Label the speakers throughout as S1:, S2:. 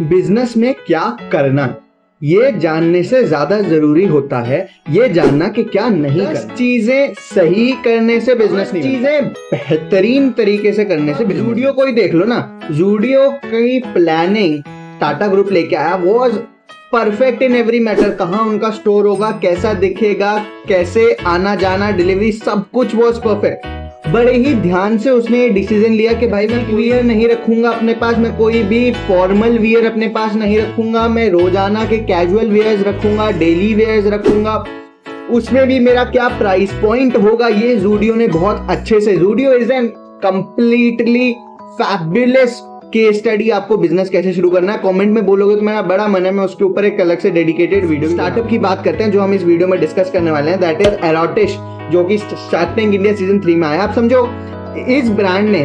S1: Business में क्या करना है ये जानने से ज्यादा जरूरी होता है ये जानना कि क्या नहीं करना। चीजें सही करने से बिजनेस नहीं, चीजें बेहतरीन तरीके से करने से। जूडियो को ही देख लो ना, जूडियो की प्लानिंग टाटा ग्रुप लेके आया, was perfect in every matter. कहाँ उनका स्टोर होगा, कैसा दिखेगा, कैसे आना जाना, डिलीवरी, सब कुछ वॉज परफेक्ट। बड़े ही ध्यान से उसने डिसीजन लिया कि भाई मैं वियर नहीं रखूंगा अपने पास, मैं कोई भी फॉर्मल वियर अपने पास नहीं रखूंगा, मैं रोजाना के कैजुअल वेयर्स रखूंगा, डेली वेयर्स रखूंगा। उसमें भी मेरा क्या प्राइस पॉइंट होगा ये जूडियो ने बहुत अच्छे से। Zudio is an completely fabulous case study. आपको बिजनेस कैसे शुरू करना है कमेंट में बोलोगे तो मेरा बड़ा मन है, मैं उसके ऊपर एक अलग से डेडिकेटेड वीडियो। स्टार्टअप की बात करते हैं जो हम इस वीडियो में डिस्कस करने वाले हैं, दैट इज एरोटिश, जो कि शार्क टैंक इंडिया सीजन 3 में आया। आप समझो इस ब्रांड ने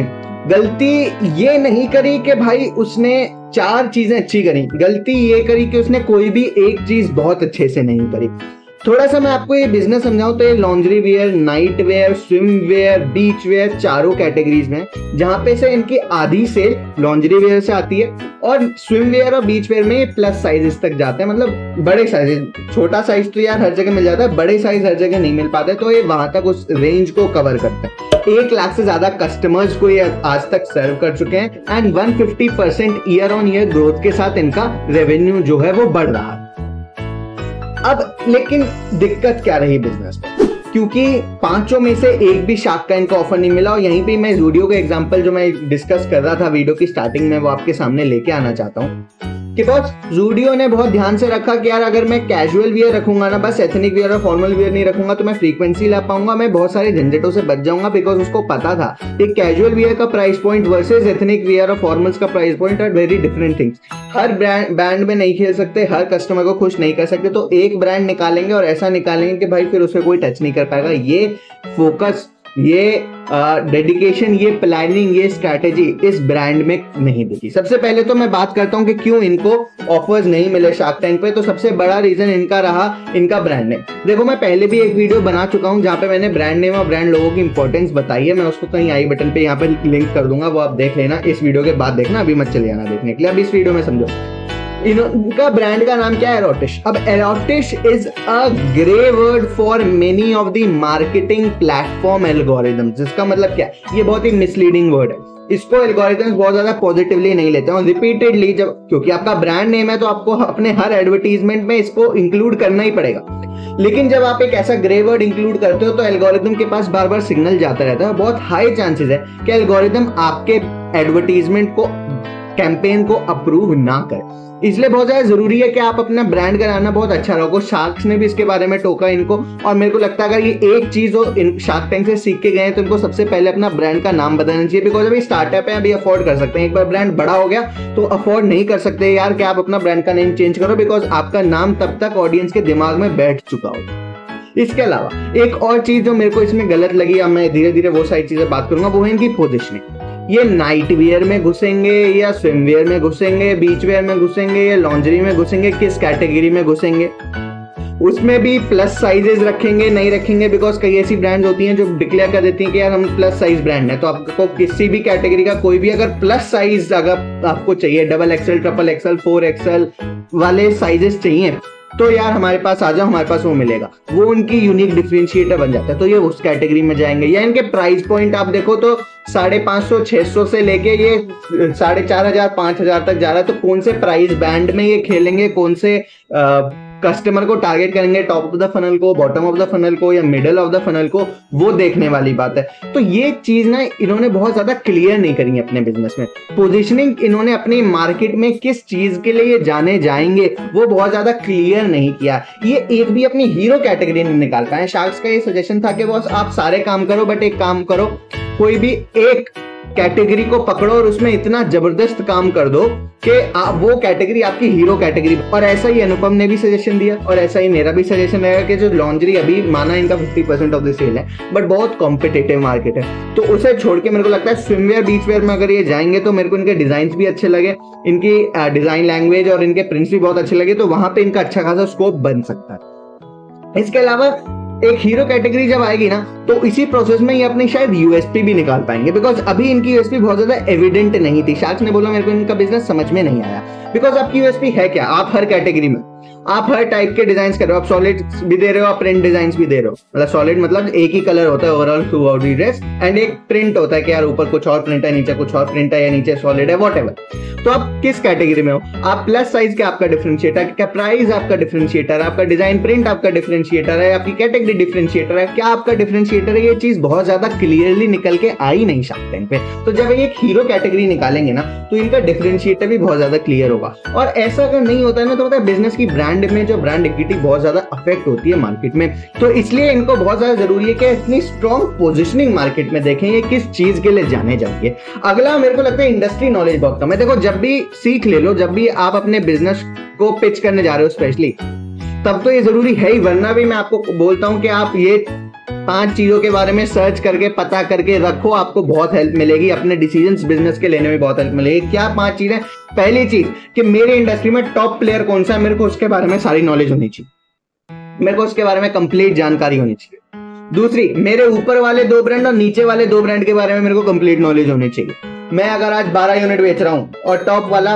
S1: गलती ये नहीं करी कि भाई उसने 4 चीजें अच्छी करी, गलती ये करी कि उसने कोई भी एक चीज बहुत अच्छे से नहीं करी। थोड़ा सा मैं आपको ये बिजनेस समझाऊं तो ये laundry wear, night wear, swim wear, beach wear, चारों कैटेगरीज में, जहां पे से इनकी आधी सेल लॉन्ड्री वेयर से आती है और स्विम वेयर और बीच वेयर में प्लस साइजेस तक जाते हैं। मतलब बड़े साइज, छोटा साइज तो यार हर जगह मिल जाता है, बड़े साइज हर जगह नहीं मिल पाते, तो ये वहां तक उस रेंज को कवर करते हैं। 1 लाख से ज्यादा कस्टमर्स को ये आज तक सर्व कर चुके हैं and 150% year on year growth के साथ इनका रेवेन्यू जो है वो बढ़ रहा है। अब लेकिन दिक्कत क्या रही बिजनेस में, क्योंकि 5 में से एक भी शार्क टैंक का ऑफर नहीं मिला। और यहीं पे मैं जूडियो का एग्जांपल जो मैं डिस्कस कर रहा था वीडियो की स्टार्टिंग में वो आपके सामने लेके आना चाहता हूँ कि बस जूडियो ने बहुत ध्यान से रखा कि यार अगर मैं कैजुअल वियर रखूंगा ना, बस एथनिक वियर और फॉर्मल वियर नहीं रखूंगा तो मैं फ्रीक्वेंसी ला पाऊंगा, मैं बहुत सारे झंझटों से बच जाऊंगा। बिकॉज उसको पता था कि कैजुअल वियर का price point versus ethnic wear और फॉर्मल्स का price point are very different things. हर ब्रांड में नहीं खेल सकते, हर कस्टमर को खुश नहीं कर सकते, तो एक ब्रांड निकालेंगे और ऐसा निकालेंगे कि भाई फिर उसे कोई टच नहीं कर पाएगा। ये फोकस, ये डेडिकेशन, ये प्लानिंग, ये स्ट्रैटेजी इस ब्रांड में नहीं दिखी। सबसे पहले तो मैं बात करता हूं कि क्यों इनको ऑफर्स नहीं मिले शार्क टैंक पे। तो सबसे बड़ा रीजन इनका रहा इनका ब्रांड नेम। देखो मैं पहले भी एक वीडियो बना चुका हूं जहां पे मैंने ब्रांड नेम और ब्रांड लोगों की इंपॉर्टेंस बताई है, मैं उसको कहीं आई बटन पे यहाँ पे लिंक कर दूंगा, वो आप देख लेना इस वीडियो के बाद देखना, अभी मत चले जाना देखने के लिए, अब इस वीडियो में समझो। इनका ब्रांड का नाम क्या है? एरोटिश। अब erotic is a grey word for many of the marketing platform algorithm, जिसका मतलब क्या है, ये बहुत ही मिसलीडिंग वर्ड है। इसको एल्गोरिथम्स बहुत ज्यादा पॉजिटिवली नहीं लेते हैं और रिपीटेडली जब, क्योंकि आपका ब्रांड नेम है तो आपको अपने हर एडवर्टीजमेंट में इसको इंक्लूड करना ही पड़ेगा। लेकिन जब आप एक ऐसा ग्रे वर्ड इंक्लूड करते हो तो एल्गोरिथम के पास बार बार सिग्नल जाता रहता है, बहुत हाई चांसेस है कि एल्गोरिथम आपके एडवर्टीजमेंट को, कैंपेन को अप्रूव ना करे। इसलिए बहुत ज्यादा जरूरी है कि आप अपना ब्रांड का नाम बहुत अच्छा रखो। शार्क्स ने भी इसके बारे में टोका इनको, और मेरे को लगता है अगर ये एक चीज हो इन शार्क टैंक से सीख के गए तो इनको सबसे पहले अपना ब्रांड का नाम बदलना चाहिए। बिकॉज अभी स्टार्टअप है, अभी अफोर्ड कर सकते हैं, एक बार ब्रांड बड़ा हो गया तो अफोर्ड नहीं कर सकते यार कि आप अपना ब्रांड का नेम चेंज करो, बिकॉज आपका नाम तब तक ऑडियंस के दिमाग में बैठ चुका हो। इसके अलावा एक और चीज जो मेरे को इसमें गलत लगी, अब मैं धीरे धीरे वो सारी चीजें बात करूंगा, वो है इनकी पोजिशनिंग। ये नाइट वियर में घुसेंगे या स्विम वियर में घुसेंगे, बीच वेयर में घुसेंगे या लॉन्ड्री में घुसेंगे, किस कैटेगरी में घुसेंगे, उसमें भी प्लस साइजेस रखेंगे नहीं रखेंगे। बिकॉज कई ऐसी ब्रांड्स होती हैं जो डिक्लेयर कर देती हैं कि यार हम प्लस साइज ब्रांड है, तो आपको किसी भी कैटेगरी का कोई भी अगर प्लस साइज अगर आपको चाहिए, XXL, XXL, 4XL वाले साइजेस चाहिए तो यार हमारे पास आ जाओ, हमारे पास वो मिलेगा। वो उनकी यूनिक डिफरेंशिएटर बन जाता है, तो ये उस कैटेगरी में जाएंगे। या इनके प्राइस पॉइंट आप देखो तो 550, 600 से लेके ये 4,500, 5,000 तक जा रहा है। तो कौन से प्राइस बैंड में ये खेलेंगे, कौन से कस्टमर को टारगेट करेंगे, टॉप ऑफ द फनल को, बॉटम ऑफ द फनल को या मिडल ऑफ द फनल को, वो देखने वाली बात है। तो ये चीज ना इन्होंने बहुत ज्यादा क्लियर नहीं करी अपने बिजनेस में। पोजीशनिंग इन्होंने अपनी मार्केट में किस चीज के लिए ये जाने जाएंगे वो बहुत ज्यादा क्लियर नहीं किया। ये एक भी अपनी हीरो कैटेगरी नहीं निकाल पाए। शार्क्स का ये सजेशन था कि बॉस आप सारे काम करो, बट एक काम करो, कोई भी एक कैटेगरी को पकड़ो और उसमें इतना जबरदस्त काम कर दो कि वो कैटेगरी आपकी हीरो कैटेगरी। और ऐसा ही अनुपम ने भी सजेशन दिया और ऐसा ही मेरा भी सजेशन है कि जो लॉन्ड्री अभी माना इनका 50% ऑफ द सेल है, बट बहुत कॉम्पिटिटिव मार्केट है, तो उसे छोड़ के मेरे को लगता है स्विमवेयर, बीच वेयर में अगर ये जाएंगे तो मेरे को इनके डिजाइन भी अच्छे लगे, इनकी डिजाइन लैंग्वेज और इनके प्रिंट्स भी बहुत अच्छे लगे, तो वहां पे इनका अच्छा खासा स्कोप बन सकता है। इसके अलावा एक हीरो कैटेगरी जब आएगी ना तो इसी प्रोसेस में ये अपनी शायद यूएसपी भी निकाल पाएंगे, बिकॉज अभी इनकी यूएसपी बहुत ज्यादा एविडेंट नहीं थी। शार्क्स ने बोला मेरे को इनका बिजनेस समझ में नहीं आया, बिकॉज आपकी यूएसपी है क्या? आप हर कैटेगरी में आप हर टाइप के डिजाइन कर रहे हो, आप सॉलिड भी दे रहे हो, आप प्रिंट डिजाइन भी दे रहे हो। मतलब सॉलिड मतलब एक ही कलर होता है overall through out the dress, and एक प्रिंट होता है कि यार ऊपर कुछ और प्रिंट है, नीचे कुछ और प्रिंट है, या नीचे सॉलिड है, व्हाटएवर। तो आप किस कैटेगरी में हो? आप प्लस साइज के आपका डिफरेंशिएटर, क्या प्राइस आपका डिफरेंशिएटर, आपका डिजाइन प्रिंट आपका डिफरेंशिएटर है, आपकी कैटेगरी डिफरेंशिएटर है, क्या आपका डिफरेंशिएटर है? ये चीज बहुत ज्यादा क्लियरली निकल के आ ही नहीं शार्क टैंक पे। तो जब एक हीरो कैटेगरी निकालेंगे ना तो इनका डिफरेंशिएटर भी बहुत ज्यादा क्लियर होगा। और ऐसा अगर नहीं होता है ना तो होता है बिजनेस की ब्रांड में जो ब्रांड इक्विटी बहुत ज्यादा अफेक्ट होती है मार्केट में। तो इसलिए इनको बहुत ज्यादा जरूरी है कि इतनी स्ट्रॉन्ग पोजिशनिंग मार्केट में देखें ये किस चीज के लिए जाने जाएंगे। अगला मेरे को लगता है इंडस्ट्री नॉलेज बहुत कम है। देखो जब भी सीख ले लो, जब भी आप अपने बिजनेस को पिच करने जा रहे हो स्पेशली, तब तो ये जरूरी है ही, वरना भी मैं आपको बोलता हूं कि आप ये 5 चीजों के बारे में सर्च करके पता करके रखो, आपको बहुत हेल्प मिलेगी अपने डिसीजंस बिजनेस के लेने में, बहुत हेल्प मिलेगी। क्या 5 चीजें? पहली चीज कि मेरे इंडस्ट्री में टॉप प्लेयर कौन सा है, मेरे को उसके बारे में सारी नॉलेज होनी चाहिए, मेरे को उसके बारे में कंप्लीट जानकारी होनी चाहिए। दूसरी, मेरे ऊपर वाले 2 ब्रांड और नीचे वाले 2 ब्रांड के बारे में मेरे को कंप्लीट नॉलेज होनी चाहिए। मैं अगर आज 12 यूनिट बेच रहा हूं और टॉप वाला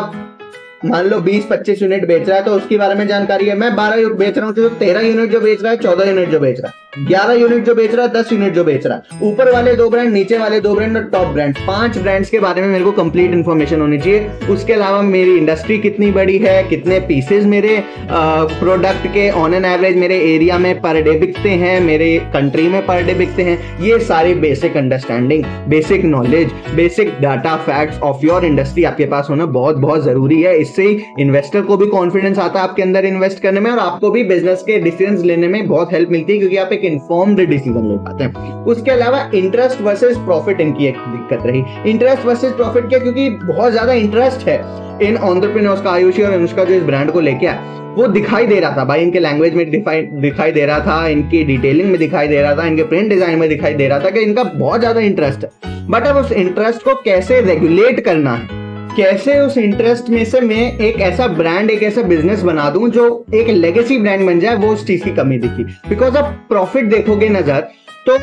S1: मान लो 20-25 यूनिट बेच रहा है तो उसके बारे में जानकारी है। मैं 12 यूनिट बेच रहा हूं तो 13 यूनिट जो बेच रहा है, 14 यूनिट जो बेच रहा है, 11 यूनिट जो बेच रहा है, 10 यूनिट जो बेच रहा है, ऊपर वाले 2 ब्रांड, नीचे वाले 2 ब्रांड और टॉप ब्रांड, 5 ब्रांड्स के बारे में मेरे को कंप्लीट इन्फॉर्मेशन होनी चाहिए। उसके अलावा मेरी इंडस्ट्री कितनी बड़ी है, कितने पीसेज मेरे प्रोडक्ट के ऑन एन एवरेज मेरे एरिया में पर डे बिकते हैं, मेरे कंट्री में पर डे बिकते हैं, ये सारी basic understanding, basic knowledge, basic data facts of your industry आपके पास होना बहुत बहुत जरूरी है। इससे ही इन्वेस्टर को भी कॉन्फिडेंस आता है आपके अंदर इन्वेस्ट करने में, और आपको भी बिजनेस के डिसीजंस लेने में बहुत हेल्प मिलती है, क्योंकि आप एक इन्फॉर्म्ड डिसीजन ले पाते हैं। उसके अलावा इंटरेस्ट वर्सेस प्रॉफिट इनकी एक दिक्कत रही। इंटरेस्ट वर्सेस प्रॉफिट क्या? क्योंकि बहुत ज्यादा इंटरेस्ट है इन एंटरप्रेन्योर्स का। आयुषी और अनुष्का जो इस ब्रांड को लेके आए वो दिखाई दे रहा था भाई, इनके लैंग्वेज में दिखाई दे रहा था, इनकी डिटेलिंग में दिखाई दे रहा था, इनके प्रिंट डिजाइन में दिखाई दे रहा था कि इनका बहुत ज्यादा इंटरेस्ट है। बट अब उस इंटरेस्ट को कैसे रेगुलेट करना है, कैसे उस इंटरेस्ट में से मैं एक ऐसा ब्रांड, एक ऐसा बिजनेस बना दूं जो एक लेगेसी ब्रांड बन जाए, वो उस चीज की कमी दिखी। बिकॉज अब प्रॉफिट देखोगे नजर तो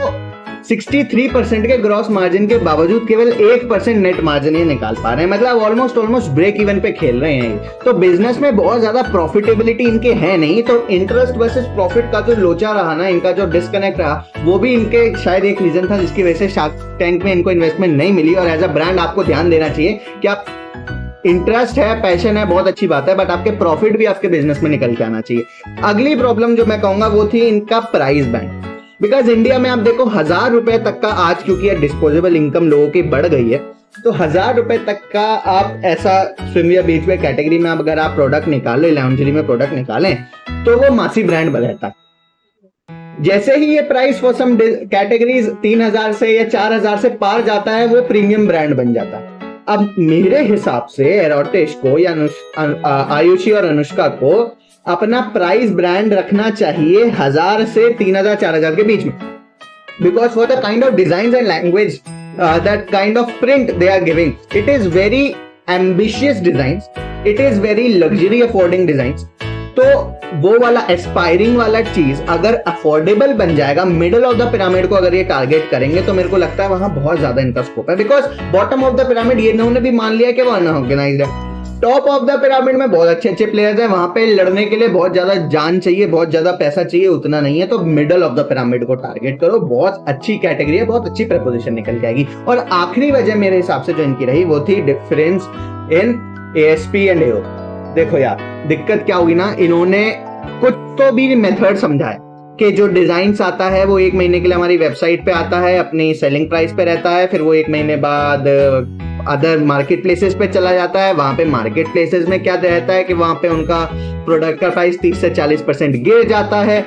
S1: 63% के ग्रॉस मार्जिन के बावजूद केवल 1% नेट मार्जिन ये निकाल पा रहे हैं, मतलब ऑलमोस्ट ब्रेक इवन पे खेल रहे हैं। तो बिजनेस में बहुत ज्यादा प्रॉफिटेबिलिटी इनके है नहीं। तो इंटरेस्ट वर्सेस प्रॉफिट का जो लोचा रहा ना, इनका जो डिस्कनेक्ट रहा, वो भी इनके शायद एक रीजन था जिसकी वजह से शार्क टैंक में इनको इन्वेस्टमेंट नहीं मिली। और एज अ ब्रांड आपको ध्यान देना चाहिए कि आप इंटरेस्ट है, पैशन है, बहुत अच्छी बात है, बट आपके प्रॉफिट भी आपके बिजनेस में निकल के आना चाहिए। अगली प्रॉब्लम जो मैं कहूंगा वो थी इनका प्राइस बैंड। बिकॉज इंडिया में आप देखो 1000 रुपए तक का आज, क्योंकि डिस्पोजेबल इनकम लोगों की बढ़ गई है, तो 1000 रुपए तक का आप ऐसा स्विमवेयर बीचवेयर कैटेगरी में अगर आप प्रोडक्ट निकालें, लाउंजरी में प्रोडक्ट निकालें, तो वो मासी ब्रांड रहता है। जैसे ही ये प्राइस फॉर सम कैटेगरीज 3000 से या 4000 से पार जाता है, वो प्रीमियम ब्रांड बन जाता है। अब मेरे हिसाब से एरोटिश को या आयुषी और अनुष्का को अपना प्राइस ब्रांड रखना चाहिए 1000 से 3000-4000 के बीच में, because for the kind of design and language that kind of print they are giving, it is very ambitious design, it is very luxury affording design. तो वो वाला एस्पायरिंग वाला चीज अगर अफोर्डेबल बन जाएगा, मिडल ऑफ द पिरामिड को अगर ये टारगेट करेंगे, तो मेरे को लगता है वहां बहुत ज्यादा इनका स्कोप है। Because bottom of the pyramid ये इन्होंने भी मान लिया कि वो अनऑर्गेनाइज्ड है। टॉप ऑफ द पिरामिड में बहुत अच्छे अच्छे प्लेयर्स हैं, वहां पे लड़ने के लिए बहुत ज्यादा जान चाहिए, बहुत ज्यादा पैसा चाहिए, उतना नहीं है। तो मिडल ऑफ द पिरामिड को टारगेट करो, बहुत अच्छी कैटेगरी है, बहुत अच्छी प्रपोजिशन निकल जाएगी। और आखिरी वजह मेरे हिसाब से जो इनकी रही वो थी डिफरेंस इन एएसपी एंड एओ। देखो यार दिक्कत क्या हुई ना, इन्होंने कुछ तो भी मेथड समझा है कि जो डिजाइन आता है वो 1 महीने के लिए हमारी वेबसाइट पे आता है, अपनी सेलिंग प्राइस पे रहता है, फिर वो 1 महीने बाद अदर मार्केट प्लेसेस पे चला जाता है। वहां पे मार्केट प्लेसेस में क्या रहता है कि वहां पे उनका प्रोडक्ट का प्राइस 30 से 40% गिर जाता है,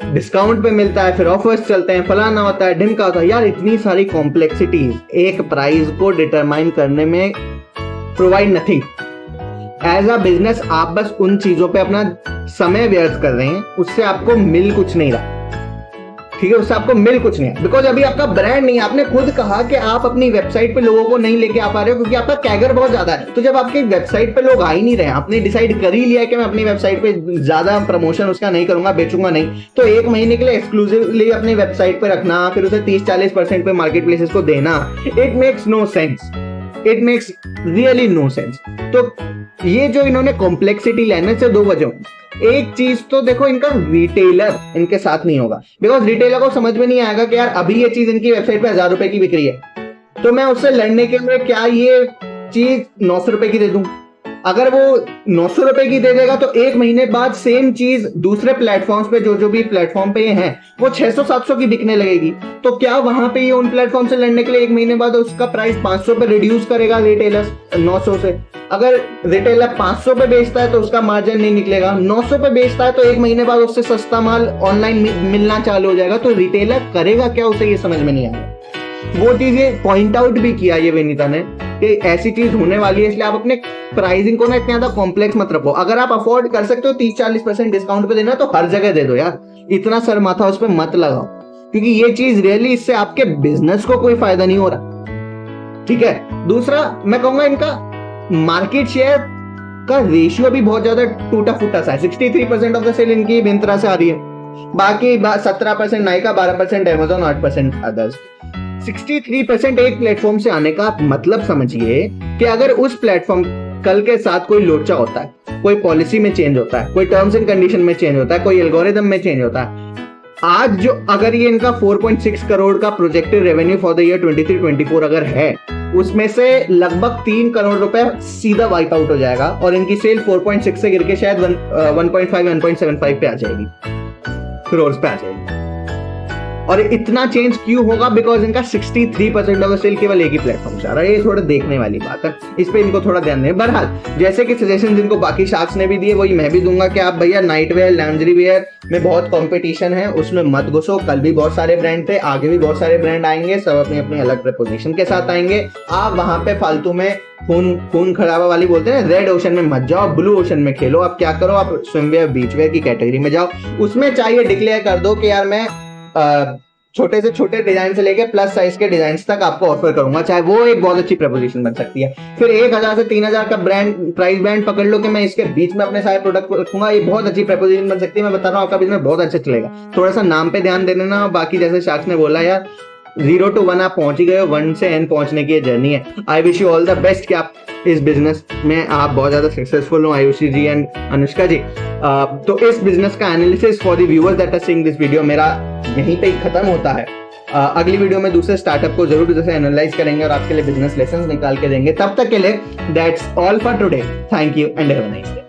S1: डिस्काउंट पे मिलता है, फिर ऑफर्स चलते हैं, फलाना होता है, ढिमका होता है। यार इतनी सारी कॉम्प्लेक्सिटीज एक प्राइस को डिटरमाइन करने में provide nothing. As a business आप बस उन चीजों पे अपना समय व्यर्थ कर रहे हैं, उससे आपको मिल कुछ नहीं रहा। ठीक है, उससे आपको मिल कुछ नहीं है, बिकॉज अभी आपका ब्रांड नहीं है। आपने खुद कहा कि आप अपनी वेबसाइट पे लोगों को नहीं लेके आ पा रहे हो क्योंकि आपका कैगर बहुत ज्यादा है। तो जब आपकी वेबसाइट पे लोग आ ही नहीं रहे, आपने डिसाइड कर ही लिया कि मैं अपनी वेबसाइट पे ज्यादा प्रमोशन उसका नहीं करूंगा, बेचूंगा नहीं, तो 1 महीने के लिए एक्सक्लूसिवली अपनी वेबसाइट पे रखना, फिर उसे 30-40% पे मार्केट प्लेसेस को देना, it makes no sense, it makes really no sense. तो ये जो इन्होंने कॉम्प्लेक्सिटी लाने से 2 वजह, एक चीज तो देखो, इनका रिटेलर इनके साथ नहीं होगा, बिकॉज रिटेलर को समझ में नहीं आएगा कि यार अभी ये चीज इनकी वेबसाइट पे 1000 रुपए की बिक रही है, तो मैं उससे लड़ने के लिए क्या ये चीज 900 रुपए की दे दूं। अगर वो 900 रुपए की दे देगा तो 1 महीने बाद सेम चीज दूसरे प्लेटफॉर्म्स पे, जो भी प्लेटफॉर्म पे हैं, वो 600-700 की बिकने लगेगी। तो क्या वहां पे ये उन प्लेटफॉर्म से लड़ने के लिए 1 महीने बाद उसका प्राइस 500 पे रिड्यूस करेगा रिटेलर 900 से? अगर रिटेलर 500 पे बेचता है तो उसका मार्जिन नहीं निकलेगा, 900 पे बेचता है तो 1 महीने बाद उससे सस्ता माल ऑनलाइन मिलना चालू हो जाएगा। तो रिटेलर करेगा क्या, उसे ये समझ में नहीं आएगा। वो चीज ये पॉइंट आउट भी किया ये विनीता ने कि ऐसी चीज होने वाली है, इसलिए आप अपने प्राइसिंग को ना इतना ज्यादा कॉम्प्लेक्स मत रखो। अगर आप अफोर्ड कर सकते हो 30-40% डिस्काउंट पे देना तो हर जगह दे दो यार, इतना सर माथा उस पर मत लगाओ, क्योंकि ये चीज रियली इससे आपके बिजनेस को कोई फायदा नहीं हो रहा। ठीक है, दूसरा मैं कहूंगा इनका मार्केट शेयर का रेशियो भी बहुत ज्यादा टूटा फूटा सा है। 63% ऑफ द सेल इनकी मिंत्रा से आ रही है, बाकी 17% नाइका, 12% अमेज़न, 8% अदर्स। 63% एक प्लेटफॉर्म से आने का मतलब समझिए कि अगर उस प्लेटफॉर्म कल के साथ कोई लोचा होता है, कोई पॉलिसी में चेंज होता है, कोई टर्म्स एंड कंडीशन में चेंज होता है, कोई एल्गोरिदम में चेंज होता है, आज जो अगर ये इनका 4.6 करोड़ का projected revenue for the year 23-24 अगर है, उसमें से लगभग 3 करोड़ रुपए सीधा वाइप आउट हो जाएगा और इनकी सेल 4.6 से गिर के शायद 1.5-1.75 पे आ जाएगी, करोड़ पे आ जाएगी। और इतना चेंज क्यों होगा? बिकॉज इनका 63% ऑफ सेल केवल एक ही प्लेटफॉर्म से आ रहा है। ये थोड़ा देखने वाली बात है, इस पे इनको थोड़ा ध्यान दें। बहरहाल, जैसे कि सजेशन जिनको बाकी शार्क्स ने भी दिए, वही मैं भी दूंगा कि आप भैया नाइट वेयर, लॉन्जरी वेयर में बहुत कंपटीशन है, उसमें मत घुसो। कल भी बहुत सारे ब्रांड थे, आगे भी बहुत सारे ब्रांड आएंगे, सब अपनी अपनी अलग प्रपोजिशन के साथ आएंगे। आप वहां पे फालतू में खून खराबा वाली बोलते हैं, रेड ओशन में मत जाओ, ब्लू ओशन में खेलो। आप क्या करो, आप स्विमवेयर, बीच वेयर की कैटेगरी में जाओ, उसमें चाहिए डिक्लेयर कर दो कि यार मैं छोटे से छोटे डिजाइन से लेके प्लस साइज के डिजाइन तक आपको ऑफर करूंगा, चाहे वो एक बहुत अच्छी प्रपोजिशन बन सकती है। फिर 1000 से 3000 का ब्रांड प्राइस बैंड पकड़ लो कि मैं इसके बीच में अपने सारे प्रोडक्ट रखूंगा, ये बहुत अच्छी प्रपोजिशन बन सकती है। मैं बता रहा हूँ आपका बिजनेस बहुत अच्छा चलेगा। थोड़ा सा नाम पे ध्यान दे देना। बाकी जैसे शार्क्स ने बोला यार, 0 to 1 आप पहुंच ही गए हो, 1 से N पहुंचने की जर्नी है। I wish you all the best कि आप इस बिजनेस में आप बहुत ज्यादा सक्सेसफुल हो, आयुषी जी एंड अनुष्का जी। तो इस बिजनेस का analysis for the viewers that are seeing this video मेरा यहीं पे खत्म होता है। अगली वीडियो में दूसरे स्टार्टअप को जरूर जैसे एनालाइज करेंगे और आपके लिए बिजनेस लेसन निकाल के देंगे। तब तक के लिए that's all for today. Thank you and have a nice day.